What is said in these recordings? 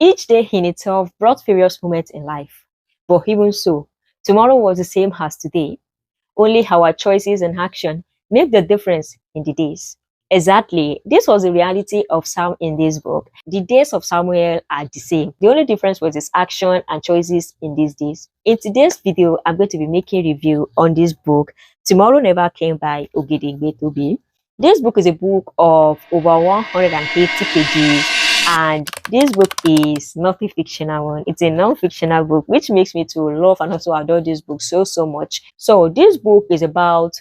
Each day in itself brought various moments in life. But even so, tomorrow was the same as today. Only our choices and action make the difference in the days. Exactly. This was the reality of Sam in this book. The days of Samuel are the same. The only difference was his action and choices in these days. In today's video, I'm going to be making a review on this book, Tomorrow Never Came by Ogedengbe Tobi. This book is a book of over 180 pages, and this book is not a fictional one. It's a non-fictional book, which makes me to love and also adore this book so much. So this book is about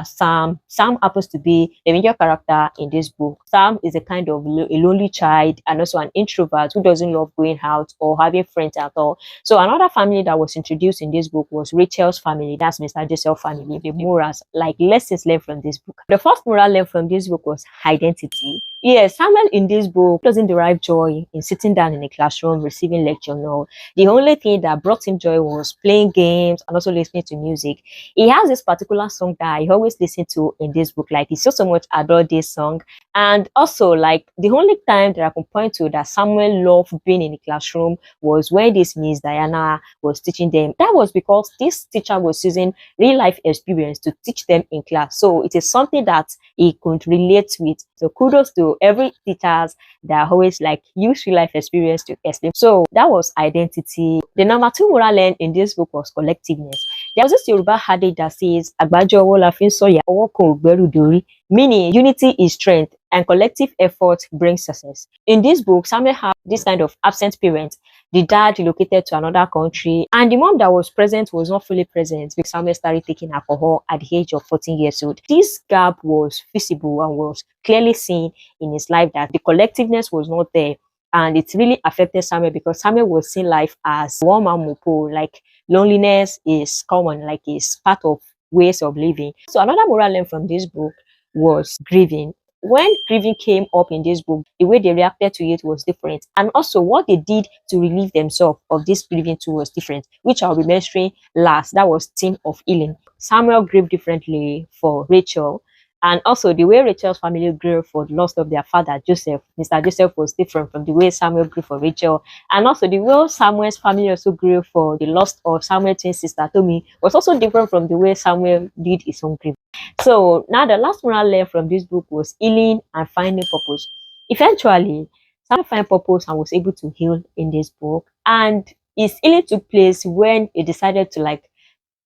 Sam. Sam happens to be the major character in this book. Sam is a kind of a lonely child and also an introvert who doesn't love going out or having friends at all. So another family that was introduced in this book was Rachel's family. That's Mr. Joseph's family. The morals, like lessons learned from this book. The first moral learned from this book was identity. Yes, Samuel in this book doesn't derive joy in sitting down in a classroom receiving lecture. No, the only thing that brought him joy was playing games and also listening to music. He has this particular song that I always listen to in this book. Like, he so much adore this song. And also, like, the only time that I can point to that Samuel loved being in the classroom was when this Miss Diana was teaching them. That was because this teacher was using real life experience to teach them in class. So it is something that he could relate with. So kudos to every teachers that always like use real life experience to explain. So that was identity. The number two moral learned in this book was collectiveness. There was this Yoruba adage that says, "Agbajo ọwọ́ la fi ń sọ̀yà, ọwọ́ kan ò gbẹ́rù dórí," meaning unity is strength and collective effort brings success. In this book, Samuel had this kind of absent parent. The dad relocated to another country, and the mom that was present was not fully present because Samuel started taking alcohol at the age of 14 years old. This gap was visible and was clearly seen in his life that the collectiveness was not there. And it really affected Samuel because Samuel was seeing life as one man mopo, like loneliness is common, like it's part of ways of living. So another moral learned from this book was grieving. When grieving came up in this book, the way they reacted to it was different. And also what they did to relieve themselves of this grieving too was different, which I'll be mentioning last. That was theme of healing. Samuel grieved differently for Rachel. And also the way Rachel's family grew for the loss of their father, Joseph. Mr. Joseph was different from the way Samuel grew for Rachel. And also the way Samuel's family also grew for the loss of Samuel's twin sister, Tommy, was also different from the way Samuel did his own grief. So now the last moral learned from this book was healing and finding purpose. Eventually, Samuel found purpose and was able to heal in this book. And his healing took place when he decided to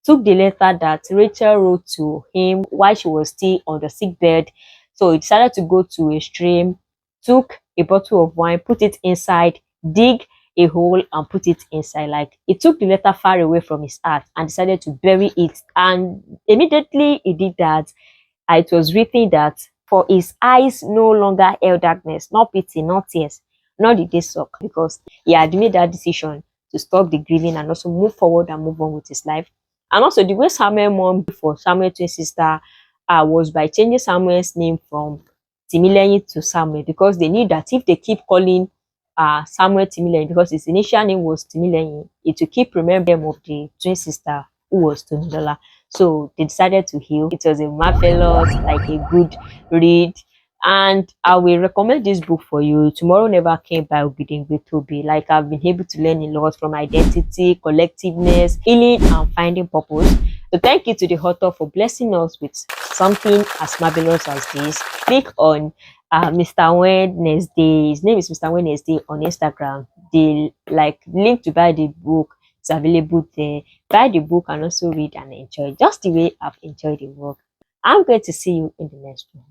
took the letter that Rachel wrote to him while she was still on the sick bed. So he decided to go to a stream, took a bottle of wine, put it inside, dig a hole and put it inside. Like, he took the letter far away from his heart and decided to bury it. And immediately he did that, it was written that for his eyes no longer held darkness, not pity, not tears, nor did they suck, because he had made that decision to stop the grieving and also move forward and move on with his life. And also the way Samuel mom for Samuel's twin sister was by changing Samuel's name from Timileyin to Samuel, because they knew that if they keep calling Samuel Timileyin, because his initial name was Timileyin, it will keep remembering them of the twin sister who was Tonidola. So they decided to heal. It was a marvelous, like a good read. And I will recommend this book for you. Tomorrow Never Came by Ogedengbe Tobi. Like, I've been able to learn a lot from identity, collectiveness, healing, and finding purpose. So thank you to the author for blessing us with something as marvelous as this. Click on Mr. Wednesday. His name is Mr. Wednesday on Instagram. The link to buy the book is available there. Buy the book and also read and enjoy just the way I've enjoyed the work. I'm going to see you in the next one.